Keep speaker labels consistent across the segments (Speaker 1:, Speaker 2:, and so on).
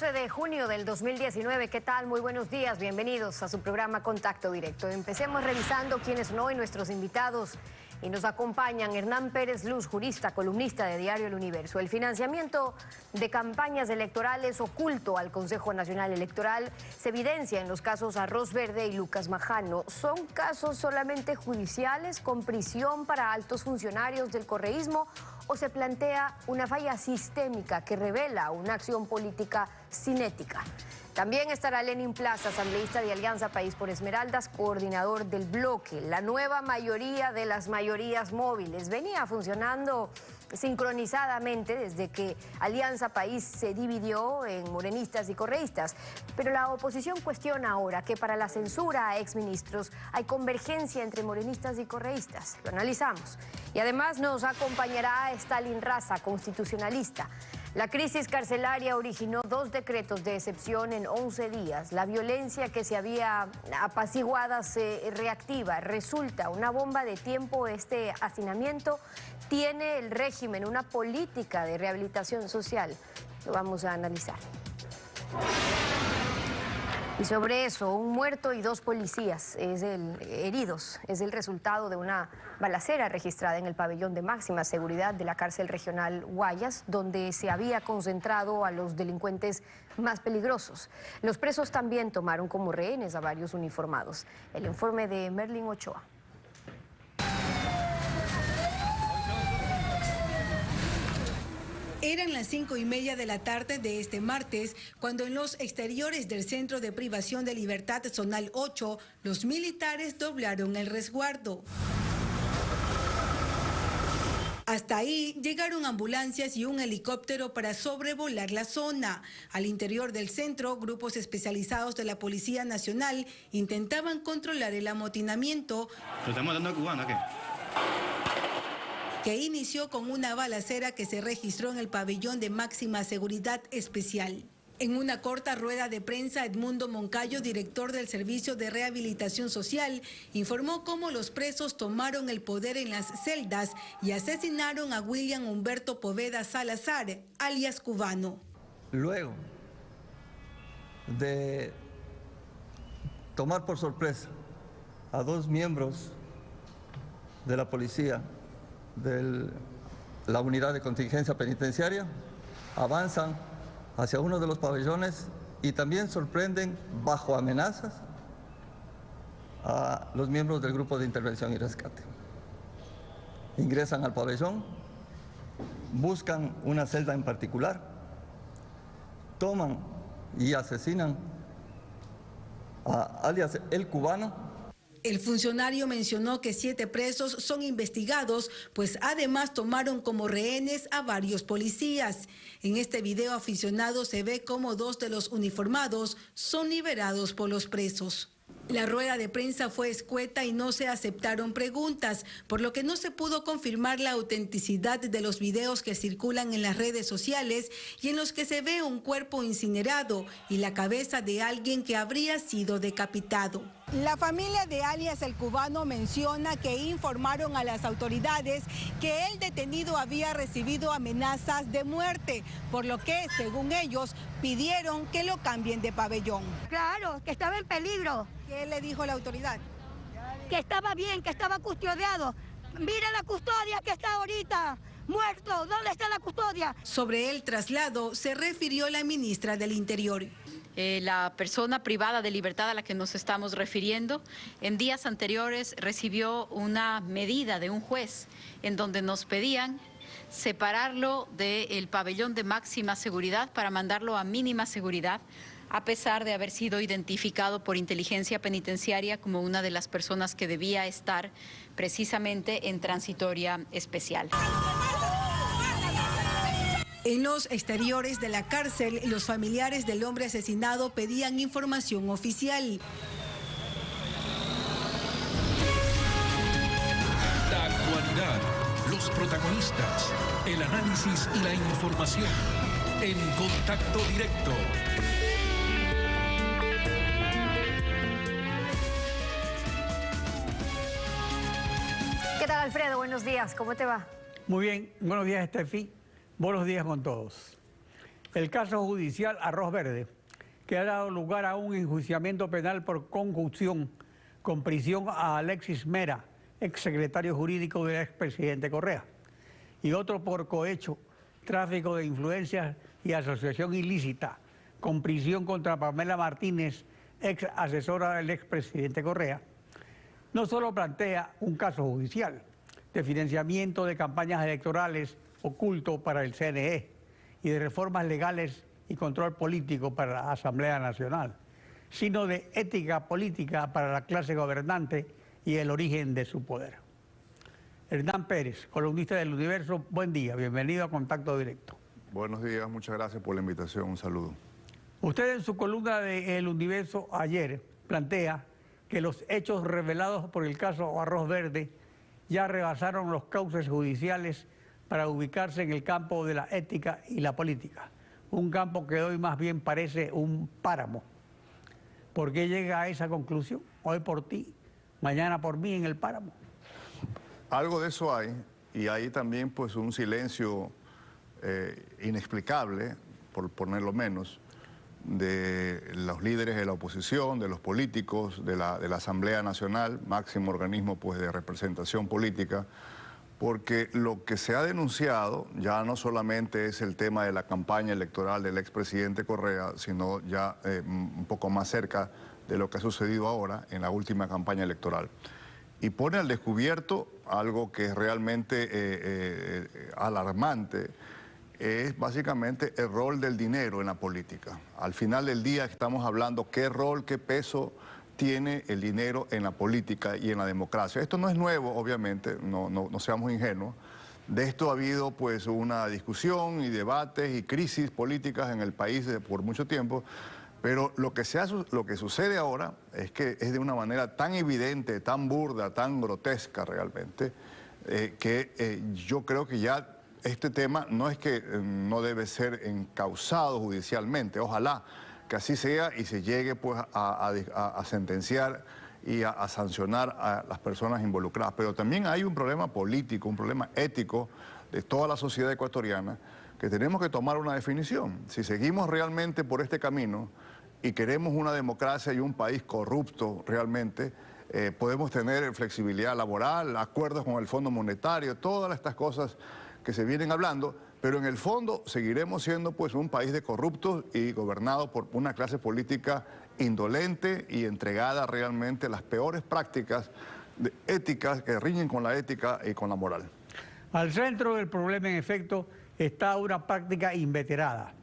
Speaker 1: 12 de junio del 2019. ¿Qué tal? Muy buenos días. Bienvenidos a su programa Contacto Directo. Empecemos revisando quiénes son hoy nuestros invitados. Y nos acompañan Hernán Pérez Luz, jurista, columnista de Diario El Universo. El financiamiento de campañas electorales oculto al Consejo Nacional Electoral se evidencia en los casos Arroz Verde y Lucas Majano. ¿Son casos solamente judiciales con prisión para altos funcionarios del correísmo o se plantea una falla sistémica que revela una acción política sin ética? También estará Lenin Plaza, asambleísta de Alianza País por Esmeraldas, coordinador del bloque. La nueva mayoría de las mayorías móviles venía funcionando sincronizadamente desde que Alianza País se dividió en morenistas y correístas. Pero la oposición cuestiona ahora que para la censura a exministros hay convergencia entre morenistas y correístas. Lo analizamos. Y además nos acompañará Stalin Raza, constitucionalista. La crisis carcelaria originó 2 decretos de excepción en 11 días. La violencia que se había apaciguada se reactiva. Resulta una bomba de tiempo este hacinamiento. ¿Tiene el régimen una política de rehabilitación social? Lo vamos a analizar. Y sobre eso, 1 muerto y 2 policías heridos es el resultado de una balacera registrada en el pabellón de máxima seguridad de la cárcel regional Guayas, donde se había concentrado a los delincuentes más peligrosos. Los presos también tomaron como rehenes a varios uniformados. El informe de Merlin Ochoa.
Speaker 2: Eran las 5:30 de la tarde de este martes, cuando en los exteriores del Centro de Privación de Libertad Zonal 8, los militares doblaron el resguardo. Hasta ahí llegaron ambulancias y un helicóptero para sobrevolar la zona. Al interior del centro, grupos especializados de la Policía Nacional intentaban controlar el amotinamiento.
Speaker 3: ¿Lo estamos dando a cubano qué?
Speaker 2: Que inició con una balacera que se registró en el pabellón de máxima seguridad especial. En una corta rueda de prensa, Edmundo Moncayo, director del Servicio de Rehabilitación Social, informó cómo los presos tomaron el poder en las celdas y asesinaron a William Humberto Poveda Salazar, alias Cubano.
Speaker 4: Luego de tomar por sorpresa a 2 miembros de la policía de la unidad de contingencia penitenciaria, avanzan hacia uno de los pabellones y también sorprenden bajo amenazas a los miembros del grupo de intervención y rescate. Ingresan al pabellón, buscan una celda en particular, toman y asesinan a alias El Cubano.
Speaker 2: El funcionario mencionó que 7 presos son investigados, pues además tomaron como rehenes a varios policías. En este video aficionado se ve cómo 2 de los uniformados son liberados por los presos. La rueda de prensa fue escueta y no se aceptaron preguntas, por lo que no se pudo confirmar la autenticidad de los videos que circulan en las redes sociales y en los que se ve un cuerpo incinerado y la cabeza de alguien que habría sido decapitado. La familia de alias El Cubano menciona que informaron a las autoridades que el detenido había recibido amenazas de muerte, por lo que, según ellos, pidieron que lo cambien de pabellón.
Speaker 5: Claro, que estaba en peligro.
Speaker 2: ¿Qué le dijo la autoridad?
Speaker 5: Que estaba bien, que estaba custodiado. Mira la custodia que está ahorita. Muerto, ¿dónde está la custodia?
Speaker 2: Sobre el traslado se refirió la ministra del Interior.
Speaker 6: La persona privada de libertad a la que nos estamos refiriendo, en días anteriores recibió una medida de un juez en donde nos pedían separarlo del pabellón de máxima seguridad para mandarlo a mínima seguridad, a pesar de haber sido identificado por inteligencia penitenciaria como una de las personas que debía estar precisamente en transitoria especial.
Speaker 2: En los exteriores de la cárcel, los familiares del hombre asesinado pedían información oficial.
Speaker 7: La actualidad, los protagonistas, el análisis y la información en Contacto Directo.
Speaker 1: ¿Qué tal, Alfredo? Buenos días, ¿cómo te va?
Speaker 8: Muy bien, buenos días, Estefi. Buenos días con todos.
Speaker 3: El caso judicial Arroz Verde, que ha dado lugar a un enjuiciamiento penal por conjunción con prisión a Alexis Mera, exsecretario jurídico del expresidente Correa, y otro por cohecho, tráfico de influencias y asociación ilícita, con prisión contra Pamela Martínez, ex asesora del expresidente Correa, no solo plantea un caso judicial de financiamiento de campañas electorales oculto para el CNE y de reformas legales y control político para la Asamblea Nacional, sino de ética política para la clase gobernante y el origen de su poder. Hernán Pérez, columnista del Universo, buen día, bienvenido a Contacto Directo.
Speaker 8: Buenos días, muchas gracias por la invitación, un saludo.
Speaker 3: Usted en su columna de El Universo ayer plantea que los hechos revelados por el caso Arroz Verde ya rebasaron los cauces judiciales para ubicarse en el campo de la ética y la política, un campo que hoy más bien parece un páramo. ¿Por qué llega a esa conclusión? Hoy por ti, mañana por mí en el páramo.
Speaker 8: Algo de eso hay, y hay también pues un silencio inexplicable, por ponerlo menos, de los líderes de la oposición, de los políticos, de la Asamblea Nacional, máximo organismo pues de representación política, porque lo que se ha denunciado ya no solamente es el tema de la campaña electoral del expresidente Correa, sino ya un poco más cerca de lo que ha sucedido ahora en la última campaña electoral. Y pone al descubierto algo que es realmente alarmante, es básicamente el rol del dinero en la política. Al final del día estamos hablando qué rol, qué peso tiene el dinero en la política y en la democracia. Esto no es nuevo, obviamente, no seamos ingenuos. De esto ha habido pues una discusión y debates y crisis políticas en el país por mucho tiempo, pero lo que sucede ahora es que es de una manera tan evidente, tan burda, tan grotesca realmente, que yo creo que ya este tema no es que no debe ser encausado judicialmente, ojalá que así sea y se llegue pues a sentenciar y a sancionar a las personas involucradas. Pero también hay un problema político, un problema ético de toda la sociedad ecuatoriana que tenemos que tomar una definición. Si seguimos realmente por este camino y queremos una democracia y un país corrupto realmente, podemos tener flexibilidad laboral, acuerdos con el Fondo Monetario, todas estas cosas que se vienen hablando, pero en el fondo seguiremos siendo pues un país de corruptos y gobernado por una clase política indolente y entregada realmente a las peores prácticas éticas que riñen con la ética y con la moral.
Speaker 3: Al centro del problema, en efecto, está una práctica inveterada,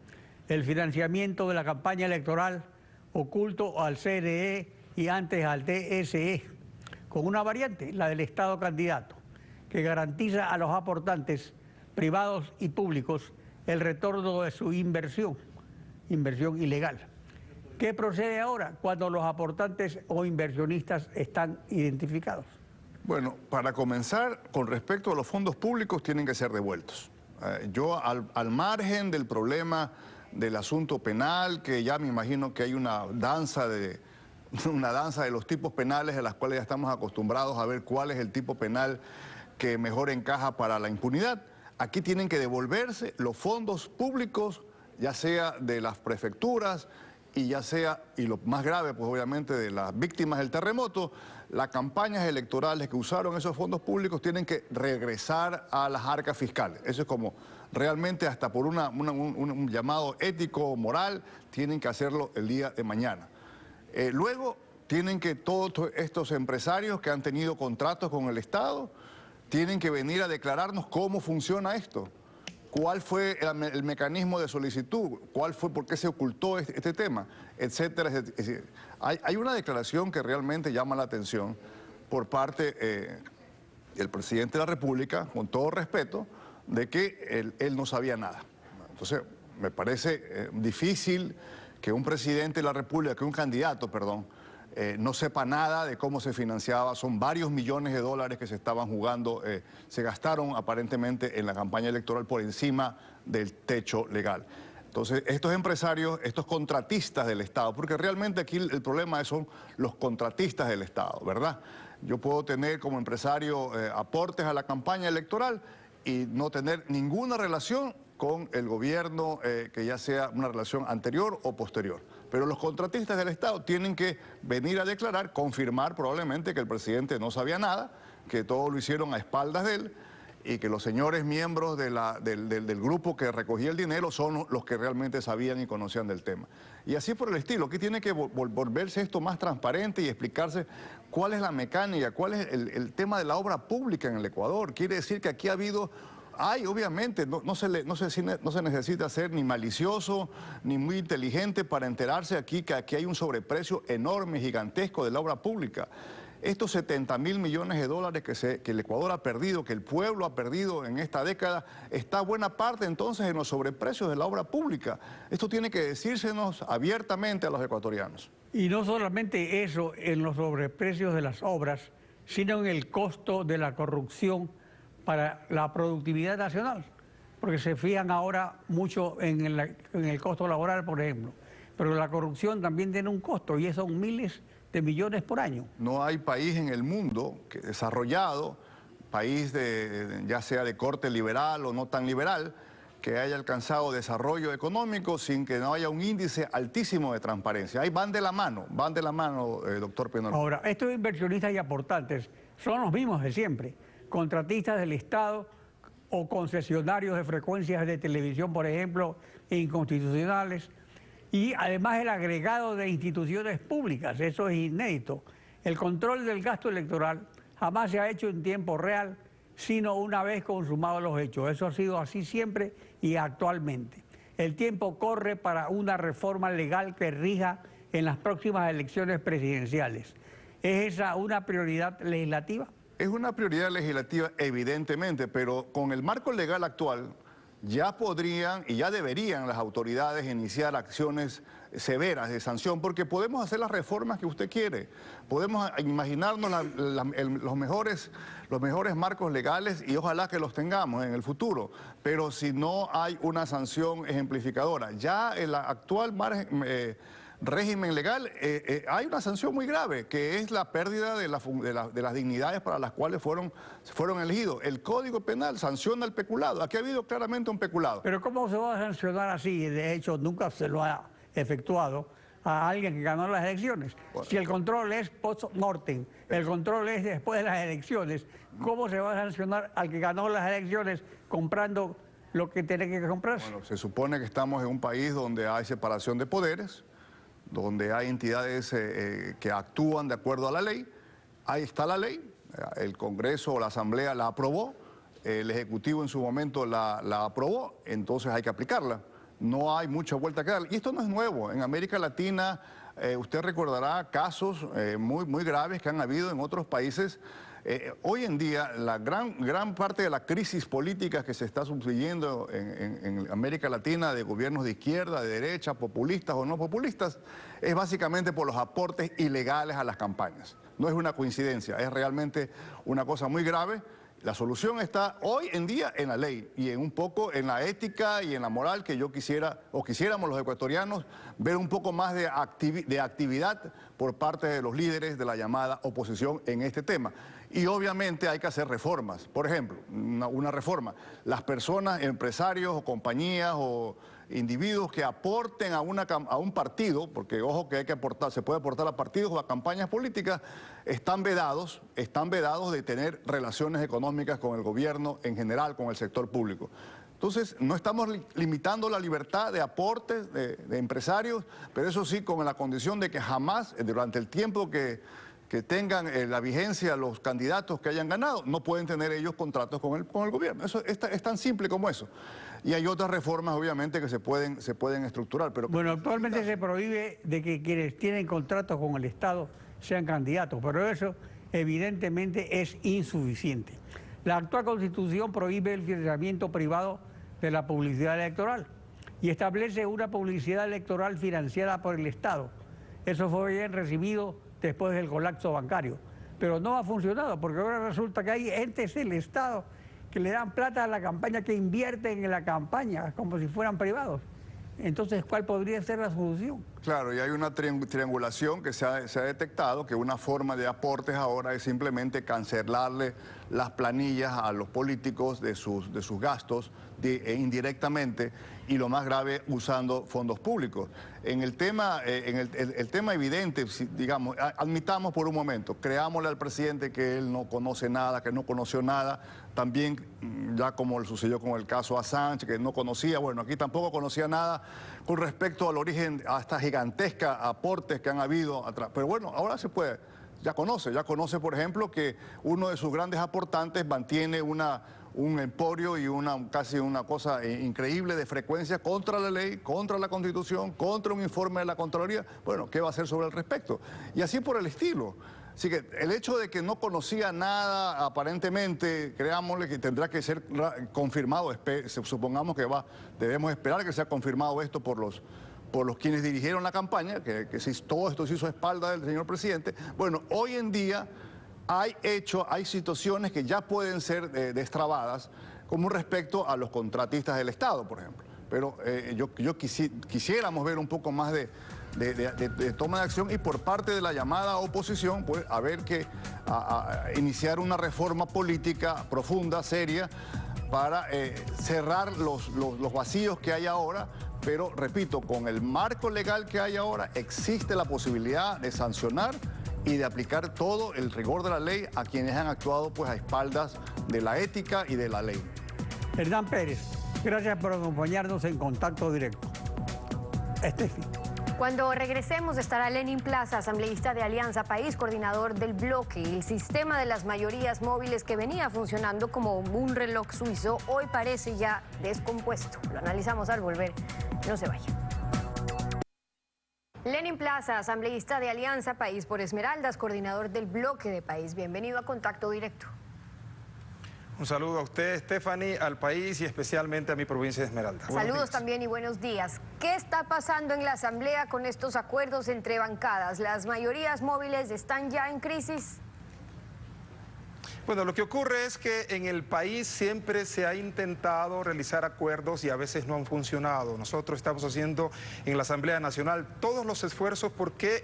Speaker 3: el financiamiento de la campaña electoral oculto al CNE y antes al TSE, con una variante, la del Estado candidato, que garantiza a los aportantes privados y públicos el retorno de su inversión ilegal. ¿Qué procede ahora cuando los aportantes o inversionistas están identificados?
Speaker 8: Bueno, para comenzar, con respecto a los fondos públicos, tienen que ser devueltos. Yo, al margen del problema del asunto penal, que ya me imagino que hay una danza de los tipos penales a las cuales ya estamos acostumbrados a ver cuál es el tipo penal que mejor encaja para la impunidad. Aquí tienen que devolverse los fondos públicos, ya sea de las prefecturas y ya sea, y lo más grave, pues obviamente de las víctimas del terremoto, las campañas electorales que usaron esos fondos públicos tienen que regresar a las arcas fiscales. Eso es como realmente hasta por un llamado ético, moral, tienen que hacerlo el día de mañana. Luego tienen que todos estos empresarios que han tenido contratos con el Estado, tienen que venir a declararnos cómo funciona esto, cuál fue el mecanismo de solicitud, por qué se ocultó este tema, etcétera, etcétera. Hay una declaración que realmente llama la atención por parte del presidente de la República, con todo respeto, de que él no sabía nada. Entonces, me parece difícil que un presidente de la República, que un candidato, perdón, no sepa nada de cómo se financiaba. Son varios millones de dólares que se estaban jugando, se gastaron aparentemente en la campaña electoral por encima del techo legal. Entonces, estos empresarios, estos contratistas del Estado, porque realmente aquí el problema son los contratistas del Estado, ¿verdad? Yo puedo tener como empresario aportes a la campaña electoral y no tener ninguna relación con el gobierno, que ya sea una relación anterior o posterior. Pero los contratistas del Estado tienen que venir a declarar, confirmar probablemente que el presidente no sabía nada, que todo lo hicieron a espaldas de él y que los señores miembros del grupo que recogía el dinero son los que realmente sabían y conocían del tema. Y así por el estilo. Aquí tiene que volverse esto más transparente y explicarse cuál es la mecánica, cuál es el tema de la obra pública en el Ecuador. Quiere decir que aquí ha habido... obviamente, no se necesita ser ni malicioso ni muy inteligente para enterarse aquí que aquí hay un sobreprecio enorme, gigantesco de la obra pública. Estos 70.000 millones de dólares que el Ecuador ha perdido, que el pueblo ha perdido en esta década, está buena parte entonces en los sobreprecios de la obra pública. Esto tiene que decírsenos abiertamente a los ecuatorianos.
Speaker 3: Y no solamente eso en los sobreprecios de las obras, sino en el costo de la corrupción para la productividad nacional, porque se fijan ahora mucho en el costo laboral, por ejemplo, pero la corrupción también tiene un costo y son miles de millones por año.
Speaker 8: No hay país en el mundo desarrollado, país ya sea de corte liberal o no tan liberal, que haya alcanzado desarrollo económico sin que no haya un índice altísimo de transparencia. Ahí van de la mano, doctor Penol.
Speaker 3: Ahora, estos inversionistas y aportantes son los mismos de siempre, contratistas del Estado o concesionarios de frecuencias de televisión, por ejemplo, inconstitucionales, y además el agregado de instituciones públicas, eso es inédito. El control del gasto electoral jamás se ha hecho en tiempo real, sino una vez consumados los hechos. Eso ha sido así siempre y actualmente. El tiempo corre para una reforma legal que rija en las próximas elecciones presidenciales. ¿Es esa una prioridad legislativa?
Speaker 8: Es una prioridad legislativa, evidentemente, pero con el marco legal actual ya podrían y ya deberían las autoridades iniciar acciones severas de sanción, porque podemos hacer las reformas que usted quiere, podemos imaginarnos los mejores marcos legales y ojalá que los tengamos en el futuro, pero si no hay una sanción ejemplificadora, ya en la actual régimen legal hay una sanción muy grave, que es la pérdida de las dignidades para las cuales fueron elegidos. El Código Penal sanciona el peculado. Aquí ha habido claramente un peculado.
Speaker 3: Pero ¿cómo se va a sancionar así? De hecho, nunca se lo ha efectuado a alguien que ganó las elecciones. Bueno. Si el control es post-mortem, el control es después de las elecciones, ¿cómo se va a sancionar al que ganó las elecciones comprando lo que tiene que comprarse?
Speaker 8: Bueno, se supone que estamos en un país donde hay separación de poderes, donde hay entidades que actúan de acuerdo a la ley. Ahí está la ley, el Congreso o la Asamblea la aprobó, el Ejecutivo en su momento la aprobó, entonces hay que aplicarla. No hay mucha vuelta que dar. Y esto no es nuevo. En América Latina, usted recordará casos muy graves que han habido en otros países. Hoy en día, la gran parte de la crisis política que se está sucediendo en América Latina, de gobiernos de izquierda, de derecha, populistas o no populistas, es básicamente por los aportes ilegales a las campañas. No es una coincidencia, es realmente una cosa muy grave. La solución está hoy en día en la ley y un poco en la ética y en la moral que yo quisiéramos los ecuatorianos ver un poco más de actividad por parte de los líderes de la llamada oposición en este tema. Y obviamente hay que hacer reformas. Por ejemplo, una reforma. Las personas, empresarios o compañías o individuos que aporten a un partido, porque ojo que hay que aportar, se puede aportar a partidos o a campañas políticas, están vedados de tener relaciones económicas con el gobierno en general, con el sector público. Entonces, no estamos limitando la libertad de aportes de empresarios, pero eso sí con la condición de que jamás, durante el tiempo que tengan la vigencia los candidatos que hayan ganado, no pueden tener ellos contratos con el gobierno. Eso es tan simple como eso. Y hay otras reformas, obviamente, que se pueden estructurar. Pero
Speaker 3: bueno, actualmente se prohíbe de que quienes tienen contratos con el Estado sean candidatos, pero eso evidentemente es insuficiente. La actual Constitución prohíbe el financiamiento privado de la publicidad electoral y establece una publicidad electoral financiada por el Estado. Eso fue bien recibido después del colapso bancario, pero no ha funcionado porque ahora resulta que hay entes del Estado que le dan plata a la campaña, que invierten en la campaña como si fueran privados. Entonces, ¿cuál podría ser la solución?
Speaker 8: Claro, y hay una triangulación que se ha detectado, que una forma de aportes ahora es simplemente cancelarle las planillas a los políticos de sus gastos indirectamente, y lo más grave, usando fondos públicos. En el tema, el tema evidente, digamos, admitamos por un momento, creámosle al presidente que él no conoce nada, que no conoció nada, también ya como sucedió con el caso Assange, que no conocía, bueno, aquí tampoco conocía nada con respecto al origen, a esta gigantesca aportes que han habido atrás. Pero bueno, ahora se puede, ya conoce, por ejemplo, que uno de sus grandes aportantes mantiene un emporio y casi una cosa increíble de frecuencia contra la ley, contra la Constitución, contra un informe de la Contraloría. Bueno, ¿qué va a hacer sobre el respecto? Y así por el estilo. Así que el hecho de que no conocía nada, aparentemente, creámosle que tendrá que ser confirmado, supongamos que debemos esperar que sea confirmado esto por los quienes dirigieron la campaña, que todo esto se hizo a espalda del señor presidente. Bueno, hoy en día hay situaciones que ya pueden ser destrabadas, como respecto a los contratistas del Estado, por ejemplo. Pero quisiéramos ver un poco más de toma de acción, y por parte de la llamada oposición, pues haber que iniciar una reforma política profunda, seria, para cerrar los vacíos que hay ahora. Pero, repito, con el marco legal que hay ahora, existe la posibilidad de sancionar y de aplicar todo el rigor de la ley a quienes han actuado pues a espaldas de la ética y de la ley.
Speaker 3: Hernán Pérez, gracias por acompañarnos en Contacto Directo. Estefi.
Speaker 1: Cuando regresemos estará Lenin Plaza, asambleísta de Alianza País, coordinador del bloque. El sistema de las mayorías móviles que venía funcionando como un reloj suizo, hoy parece ya descompuesto. Lo analizamos al volver. No se vaya. Lenin Plaza, asambleísta de Alianza País por Esmeraldas, coordinador del bloque de País. Bienvenido a Contacto Directo.
Speaker 9: Un saludo a usted, Stephanie, al país y especialmente a mi provincia de Esmeraldas.
Speaker 1: Saludos también y buenos días. ¿Qué está pasando en la Asamblea con estos acuerdos entre bancadas? ¿Las mayorías móviles están ya en crisis?
Speaker 9: Bueno, lo que ocurre es que en el país siempre se ha intentado realizar acuerdos y a veces no han funcionado. Nosotros estamos haciendo en la Asamblea Nacional todos los esfuerzos porque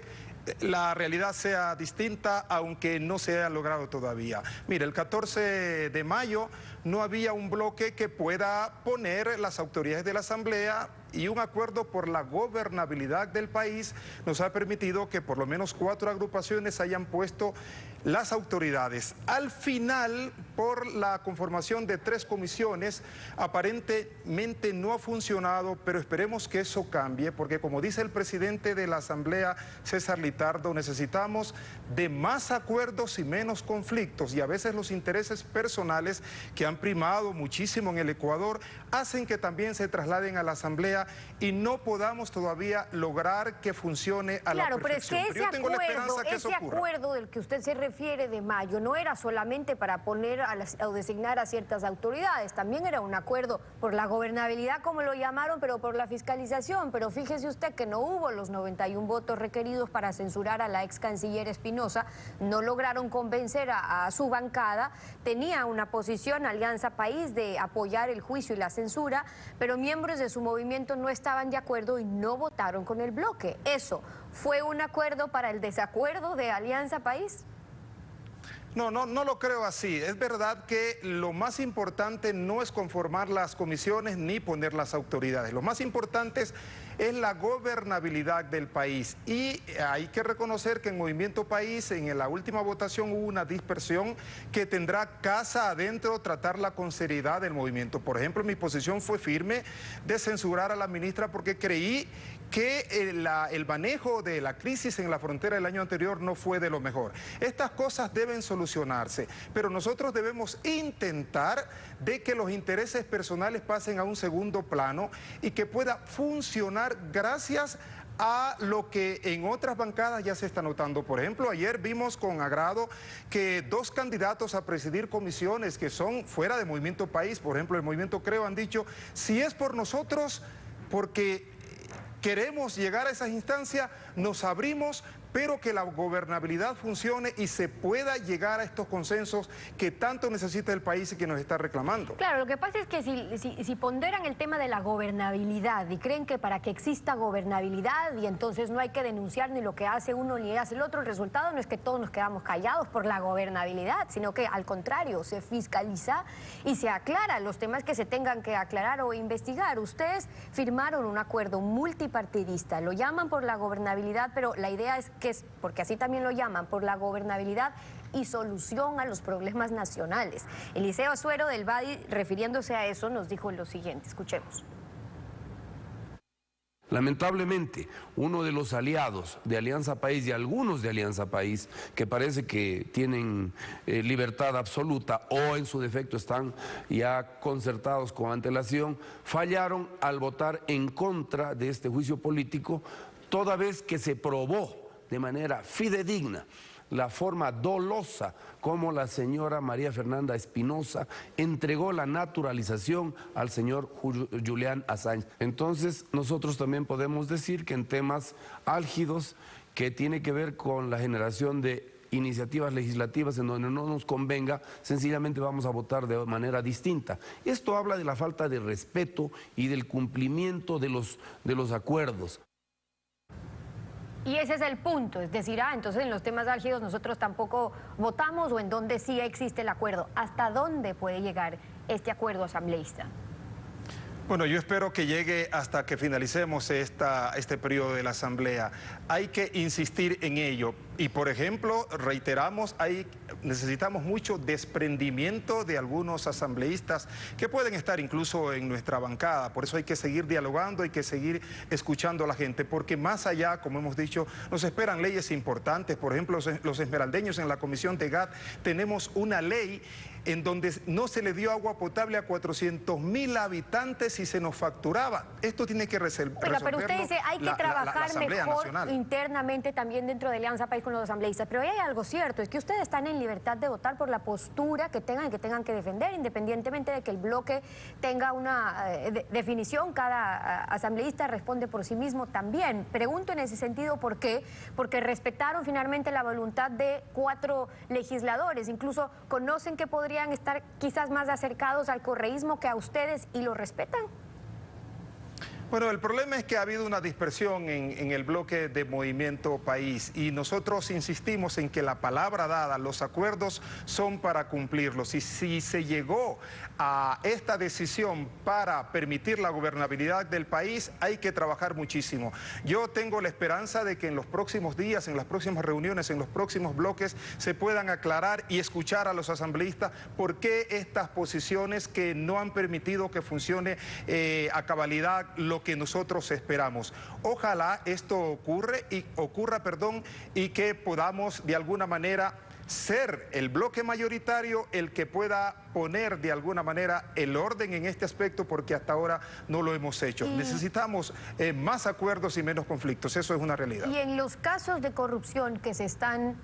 Speaker 9: la realidad sea distinta, aunque no se haya logrado todavía. Mire, el 14 de mayo no había un bloque que pueda poner las autoridades de la Asamblea, y un acuerdo por la gobernabilidad del país nos ha permitido que por lo menos 4 agrupaciones hayan puesto las autoridades. Al final, por la conformación de 3 comisiones, aparentemente no ha funcionado, pero esperemos que eso cambie, porque como dice el presidente de la Asamblea, César Litardo, necesitamos de más acuerdos y menos conflictos, y a veces los intereses personales que han primado muchísimo en el Ecuador hacen que también se trasladen a la Asamblea y no podamos todavía lograr que funcione a la perfección.
Speaker 1: Claro, pero es que ese acuerdo del que usted se refiere de mayo no era solamente para poner o designar a ciertas autoridades, también era un acuerdo por la gobernabilidad, como lo llamaron, pero por la fiscalización. Pero fíjese usted que no hubo los 91 votos requeridos para censurar a la ex canciller Espinosa, no lograron convencer a su bancada, tenía una posición Alianza País de apoyar el juicio y la censura, pero miembros de su movimiento no estaban de acuerdo y no votaron con el bloque. ¿Eso fue un acuerdo para el desacuerdo de Alianza País?
Speaker 9: No lo creo así. Es verdad que lo más importante no es conformar las comisiones ni poner las autoridades. Lo más importante es la gobernabilidad del país. Y hay que reconocer que en Movimiento País, en la última votación, hubo una dispersión que tendrá casa adentro tratarla con seriedad del movimiento. Por ejemplo, mi posición fue firme de censurar a la ministra porque creí que el manejo de la crisis en la frontera del año anterior no fue de lo mejor. Estas cosas deben solucionarse, pero nosotros debemos intentar de que los intereses personales pasen a un segundo plano y que pueda funcionar gracias a lo que en otras bancadas ya se está notando. Por ejemplo, ayer vimos con agrado que 2 candidatos a presidir comisiones que son fuera de Movimiento País, por ejemplo, el Movimiento Creo, han dicho, si es por nosotros, porque queremos llegar a esas instancias, nos abrimos pero que la gobernabilidad funcione y se pueda llegar a estos consensos que tanto necesita el país y que nos está reclamando.
Speaker 1: Claro, lo que pasa es que si ponderan el tema de la gobernabilidad y creen que para que exista gobernabilidad y entonces no hay que denunciar ni lo que hace uno ni hace el otro, el resultado no es que todos nos quedamos callados por la gobernabilidad, sino que al contrario, se fiscaliza y se aclara los temas que se tengan que aclarar o investigar. Ustedes firmaron un acuerdo multipartidista, lo llaman por la gobernabilidad, pero la idea es que es, porque así también lo llaman, por la gobernabilidad y solución a los problemas nacionales. Eliseo Azuero del BADI, refiriéndose a eso, nos dijo lo siguiente, escuchemos.
Speaker 10: Lamentablemente, uno de los aliados de Alianza País y algunos de Alianza País, que parece que tienen libertad absoluta o en su defecto están ya concertados con antelación, fallaron al votar en contra de este juicio político, toda vez que se probó de manera fidedigna la forma dolosa como la señora María Fernanda Espinosa entregó la naturalización al señor Julián Assange. Entonces, nosotros también podemos decir que en temas álgidos que tiene que ver con la generación de iniciativas legislativas en donde no nos convenga, sencillamente vamos a votar de manera distinta. Esto habla de la falta de respeto y del cumplimiento de los acuerdos.
Speaker 1: Y ese es el punto, es decir, entonces en los temas álgidos nosotros tampoco votamos o en donde sí existe el acuerdo. ¿Hasta dónde puede llegar este acuerdo asambleísta?
Speaker 9: Bueno, yo espero que llegue hasta que finalicemos este periodo de la Asamblea. Hay que insistir en ello. Y, por ejemplo, reiteramos, necesitamos mucho desprendimiento de algunos asambleístas que pueden estar incluso en nuestra bancada. Por eso hay que seguir dialogando, hay que seguir escuchando a la gente, porque más allá, como hemos dicho, nos esperan leyes importantes. Por ejemplo, los esmeraldeños en la Comisión de GAT tenemos una ley en donde no se le dio agua potable a 400.000 habitantes y se nos facturaba. Esto tiene que resolverlo.
Speaker 1: Pero usted dice, hay que trabajar mejor internamente también dentro de Alianza País con los asambleístas. Pero hay algo cierto, es que ustedes están en libertad de votar por la postura que tengan que defender, independientemente de que el bloque tenga una definición. Cada asambleísta responde por sí mismo también. Pregunto en ese sentido por qué. Porque respetaron finalmente la voluntad de 4 legisladores. Incluso conocen que podrían estar quizás más acercados al correísmo que a ustedes y lo respetan.
Speaker 9: Bueno, el problema es que ha habido una dispersión en el bloque de Movimiento País y nosotros insistimos en que la palabra dada, los acuerdos son para cumplirlos, y si se llegó a esta decisión para permitir la gobernabilidad del país, hay que trabajar muchísimo. Yo tengo la esperanza de que en los próximos días, en las próximas reuniones, en los próximos bloques, se puedan aclarar y escuchar a los asambleístas por qué estas posiciones que no han permitido que funcione a cabalidad lo que nosotros esperamos. Ojalá esto ocurra y que podamos de alguna manera ser el bloque mayoritario el que pueda poner de alguna manera el orden en este aspecto, porque hasta ahora no lo hemos hecho. Necesitamos más acuerdos y menos conflictos, eso es una realidad.
Speaker 1: Y en los casos de corrupción que están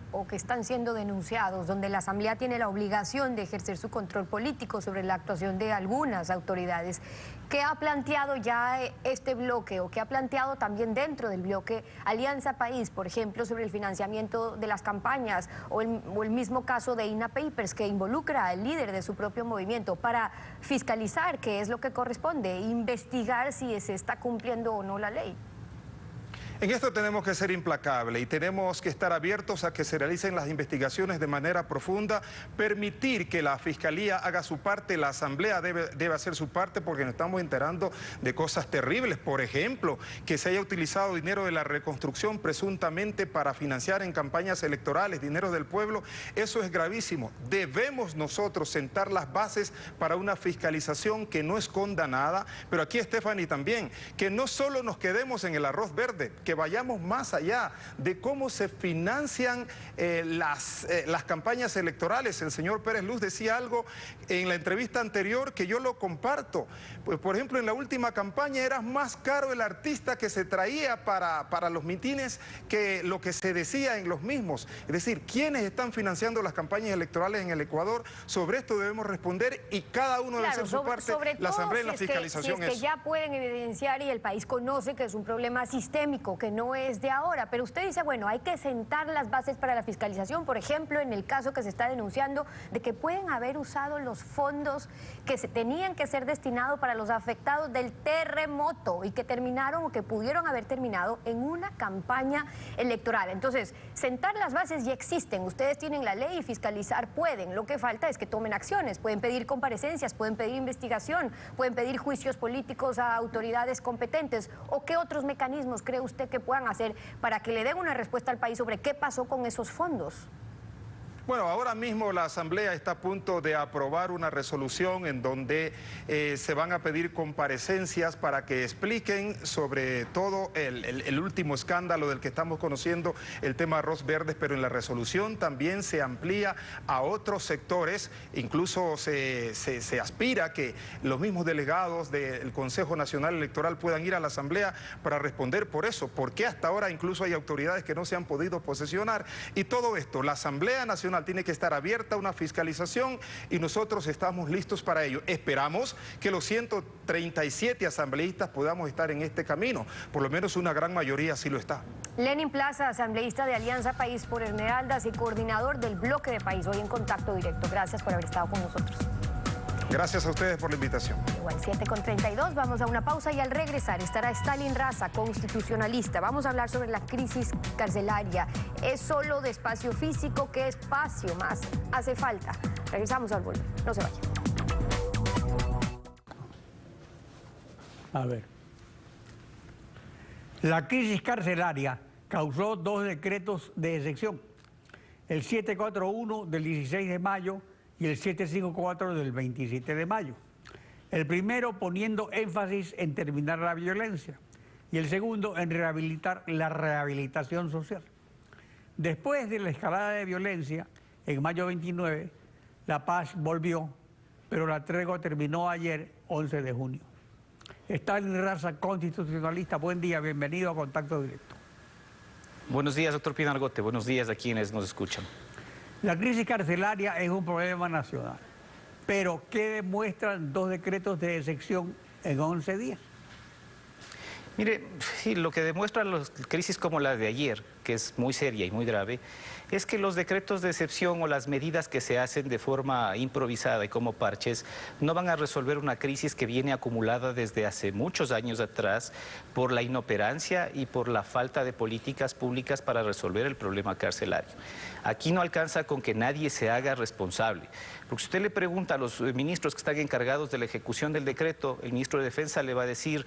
Speaker 1: siendo denunciados, donde la Asamblea tiene la obligación de ejercer su control político sobre la actuación de algunas autoridades, ¿qué ha planteado ya este bloque o qué ha planteado también dentro del bloque Alianza País, por ejemplo, sobre el financiamiento de las campañas o el mismo caso de INA Papers, que involucra al líder de su propio movimiento, para fiscalizar qué es lo que corresponde, investigar si se está cumpliendo o no la ley?
Speaker 9: En esto tenemos que ser implacables y tenemos que estar abiertos a que se realicen las investigaciones de manera profunda, permitir que la Fiscalía haga su parte, la Asamblea debe hacer su parte, porque nos estamos enterando de cosas terribles. Por ejemplo, que se haya utilizado dinero de la reconstrucción presuntamente para financiar en campañas electorales, dinero del pueblo. Eso es gravísimo. Debemos nosotros sentar las bases para una fiscalización que no esconda nada, pero aquí, Stephanie, también, que no solo nos quedemos en el arroz verde, que vayamos más allá de cómo se financian las campañas electorales. El señor Pérez Luz decía algo en la entrevista anterior que yo lo comparto. Pues, por ejemplo, en la última campaña era más caro el artista que se traía para los mitines que lo que se decía en los mismos. Es decir, ¿quiénes están financiando las campañas electorales en el Ecuador? Sobre esto debemos responder y cada uno debe hacer su parte, la Asamblea y la fiscalización.
Speaker 1: Si es que ya pueden evidenciar y el país conoce que es un problema sistémico, que no es de ahora, pero usted dice, bueno, hay que sentar las bases para la fiscalización, por ejemplo, en el caso que se está denunciando de que pueden haber usado los fondos que se tenían que ser destinados para los afectados del terremoto y que terminaron o que pudieron haber terminado en una campaña electoral. Entonces, sentar las bases ya existen, ustedes tienen la ley y fiscalizar pueden, lo que falta es que tomen acciones, pueden pedir comparecencias, pueden pedir investigación, pueden pedir juicios políticos a autoridades competentes. ¿O qué otros mecanismos cree usted que puedan hacer para que le den una respuesta al país sobre qué pasó con esos fondos?
Speaker 9: Bueno, ahora mismo la Asamblea está a punto de aprobar una resolución en donde se van a pedir comparecencias para que expliquen sobre todo el último escándalo del que estamos conociendo, el tema arroz verdes, pero en la resolución también se amplía a otros sectores, incluso se aspira que los mismos delegados del Consejo Nacional Electoral puedan ir a la Asamblea para responder por eso, porque hasta ahora incluso hay autoridades que no se han podido posesionar, y todo esto, la Asamblea Nacional tiene que estar abierta a una fiscalización y nosotros estamos listos para ello. Esperamos que los 137 asambleístas podamos estar en este camino, por lo menos una gran mayoría sí lo está.
Speaker 1: Lenin Plaza, asambleísta de Alianza País por Esmeraldas y coordinador del Bloque de País, hoy en Contacto Directo. Gracias por haber estado con nosotros.
Speaker 9: Gracias a ustedes por la invitación.
Speaker 1: Igual, 7:32, vamos a una pausa y al regresar estará Stalin Raza, constitucionalista. Vamos a hablar sobre la crisis carcelaria. ¿Es solo de espacio físico? ¿Qué espacio más hace falta? Regresamos al volver. No se vayan.
Speaker 3: A ver. La crisis carcelaria causó 2 decretos de excepción. El 741 del 16 de mayo y el 754 del 27 de mayo. El primero poniendo énfasis en terminar la violencia y el segundo en rehabilitar la rehabilitación social. Después de la escalada de violencia, en mayo 29, la paz volvió, pero la tregua terminó ayer, 11 de junio. Stalin Raza, constitucionalista, buen día, bienvenido a Contacto Directo.
Speaker 11: Buenos días, doctor Pinargote, buenos días a quienes nos escuchan.
Speaker 3: La crisis carcelaria es un problema nacional, pero ¿qué demuestran 2 decretos de excepción en 11 días?
Speaker 11: Mire, sí, lo que demuestran las crisis como la de ayer, que es muy seria y muy grave, es que los decretos de excepción o las medidas que se hacen de forma improvisada y como parches no van a resolver una crisis que viene acumulada desde hace muchos años atrás por la inoperancia y por la falta de políticas públicas para resolver el problema carcelario. Aquí no alcanza con que nadie se haga responsable, porque si usted le pregunta a los ministros que están encargados de la ejecución del decreto, el ministro de Defensa le va a decir: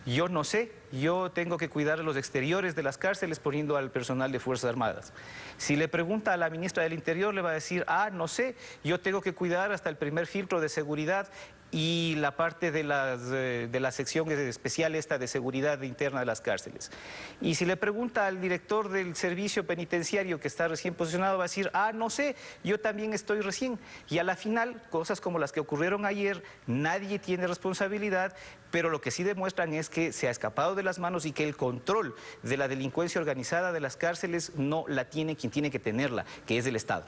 Speaker 11: yo no sé, yo tengo que cuidar los exteriores de las cárceles poniendo al personal de Fuerzas Armadas. Si le pregunta a la ministra del Interior, le va a decir: no sé, yo tengo que cuidar hasta el primer filtro de seguridad y la parte de la sección especial esta de seguridad interna de las cárceles. Y si le pregunta al director del servicio penitenciario que está recién posicionado, va a decir: no sé, yo también estoy recién. Y a la final, cosas como las que ocurrieron ayer, nadie tiene responsabilidad, pero lo que sí demuestran es que se ha escapado de las manos y que el control de la delincuencia organizada de las cárceles no la tiene quien tiene que tenerla, que es el Estado.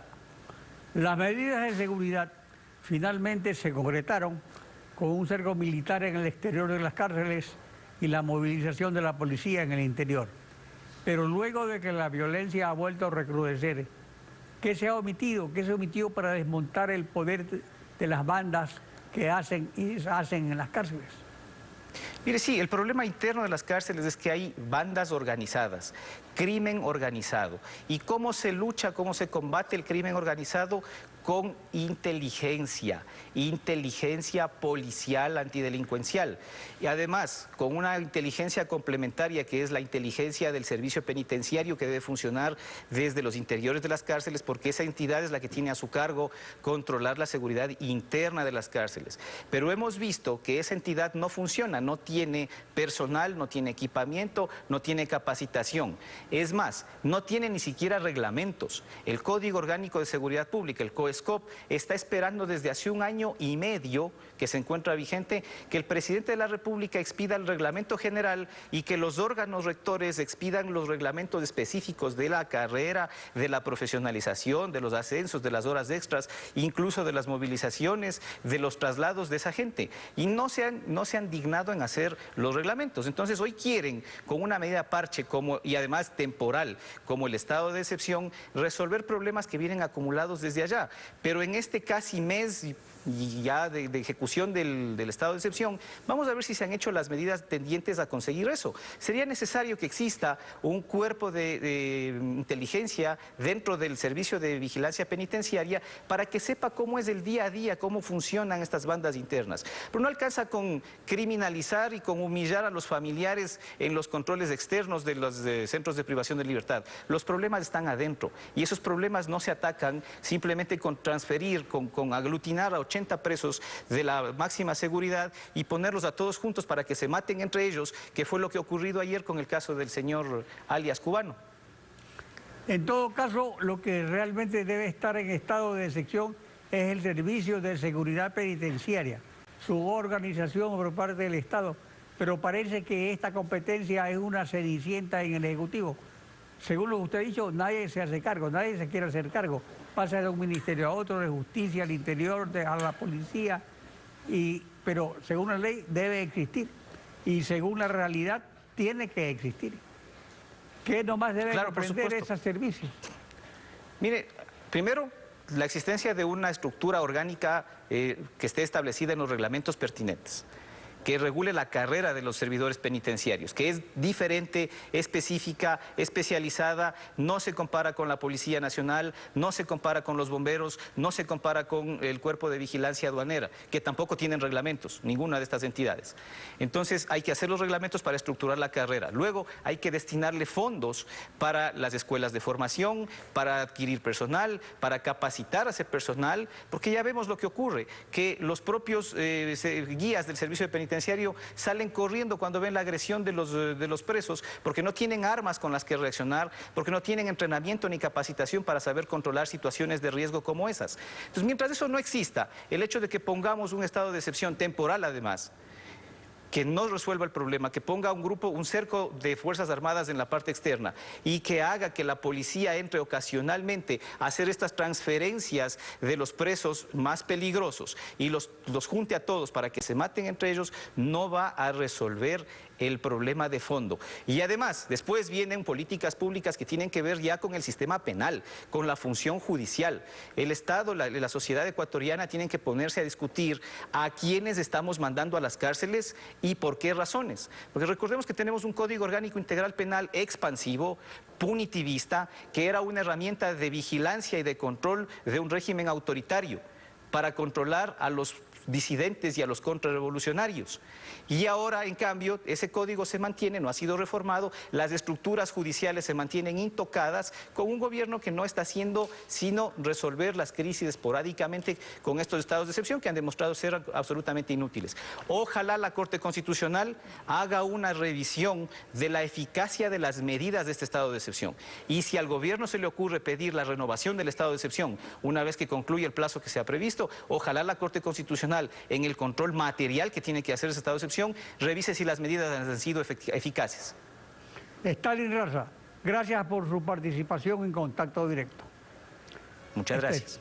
Speaker 3: Las medidas de seguridad finalmente se concretaron con un cerco militar en el exterior de las cárceles y la movilización de la policía en el interior. Pero luego de que la violencia ha vuelto a recrudecer, ¿qué se ha omitido? ¿Qué se omitió para desmontar el poder de las bandas que hacen y deshacen en las cárceles?
Speaker 11: Mire, sí, el problema interno de las cárceles es que hay bandas organizadas, crimen organizado. ¿Y cómo se lucha, cómo se combate el crimen organizado? Con inteligencia policial antidelincuencial. Y además, con una inteligencia complementaria que es la inteligencia del servicio penitenciario que debe funcionar desde los interiores de las cárceles, porque esa entidad es la que tiene a su cargo controlar la seguridad interna de las cárceles. Pero hemos visto que esa entidad no funciona, no tiene personal, no tiene equipamiento, no tiene capacitación. Es más, no tiene ni siquiera reglamentos. El Código Orgánico de Seguridad Pública, el COE, ESCOP está esperando desde hace 1 año y medio que se encuentra vigente que el presidente de la República expida el reglamento general y que los órganos rectores expidan los reglamentos específicos de la carrera, de la profesionalización, de los ascensos, de las horas extras, incluso de las movilizaciones, de los traslados de esa gente. Y no se han dignado en hacer los reglamentos. Entonces hoy quieren, con una medida parche y además temporal, como el estado de excepción, resolver problemas que vienen acumulados desde allá. Pero en este casi mes y ya de ejecución del estado de excepción, vamos a ver si se han hecho las medidas tendientes a conseguir eso. Sería necesario que exista un cuerpo de inteligencia dentro del servicio de vigilancia penitenciaria para que sepa cómo es el día a día, cómo funcionan estas bandas internas. Pero no alcanza con criminalizar y con humillar a los familiares en los controles externos de los centros de privación de libertad. Los problemas están adentro y esos problemas no se atacan simplemente con transferir, con aglutinar a 80 presos de la máxima seguridad y ponerlos a todos juntos para que se maten entre ellos, que fue lo que ha ocurrido ayer con el caso del señor alias Cubano.
Speaker 3: En todo caso, lo que realmente debe estar en estado de excepción es el Servicio de Seguridad Penitenciaria, su organización por parte del Estado, pero parece que esta competencia es una cenicienta en el Ejecutivo. Según lo que usted ha dicho, nadie se hace cargo, nadie se quiere hacer cargo. Pasa de un ministerio a otro, de justicia, al interior, a la policía, pero según la ley debe existir y según la realidad tiene que existir. ¿Qué nomás debe comprender ese servicio?
Speaker 11: Mire, primero, la existencia de una estructura orgánica que esté establecida en los reglamentos pertinentes, que regule la carrera de los servidores penitenciarios, que es diferente, específica, especializada, no se compara con la Policía Nacional, no se compara con los bomberos, no se compara con el Cuerpo de Vigilancia Aduanera, que tampoco tienen reglamentos, ninguna de estas entidades. Entonces hay que hacer los reglamentos para estructurar la carrera. Luego hay que destinarle fondos para las escuelas de formación, para adquirir personal, para capacitar a ese personal, porque ya vemos lo que ocurre, que los propios guías del servicio de penitenciario salen corriendo cuando ven la agresión de los presos porque no tienen armas con las que reaccionar, porque no tienen entrenamiento ni capacitación para saber controlar situaciones de riesgo como esas. Entonces, mientras eso no exista, el hecho de que pongamos un estado de excepción temporal además, que no resuelva el problema, que ponga un cerco de Fuerzas Armadas en la parte externa y que haga que la policía entre ocasionalmente a hacer estas transferencias de los presos más peligrosos y los junte a todos para que se maten entre ellos, no va a resolver el problema de fondo. Y además, después vienen políticas públicas que tienen que ver ya con el sistema penal, con la función judicial. El Estado, la sociedad ecuatoriana tienen que ponerse a discutir a quiénes estamos mandando a las cárceles y por qué razones. Porque recordemos que tenemos un Código Orgánico Integral Penal expansivo, punitivista, que era una herramienta de vigilancia y de control de un régimen autoritario para controlar a los disidentes y a los contrarrevolucionarios. Y ahora, en cambio, ese código se mantiene, no ha sido reformado, las estructuras judiciales se mantienen intocadas con un gobierno que no está haciendo sino resolver las crisis esporádicamente con estos estados de excepción que han demostrado ser absolutamente inútiles. Ojalá la Corte Constitucional haga una revisión de la eficacia de las medidas de este estado de excepción. Y si al gobierno se le ocurre pedir la renovación del estado de excepción una vez que concluya el plazo que se ha previsto, ojalá la Corte Constitucional, en el control material que tiene que hacer ese estado de excepción, revise si las medidas han sido eficaces.
Speaker 3: Stalin Raza, gracias por su participación en Contacto Directo.
Speaker 11: Muchas gracias.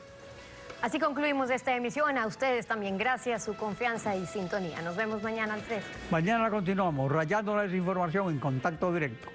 Speaker 1: Así concluimos esta emisión. A ustedes también gracias, su confianza y sintonía. Nos vemos mañana, Alfredo.
Speaker 3: Mañana continuamos rayando la desinformación en Contacto Directo.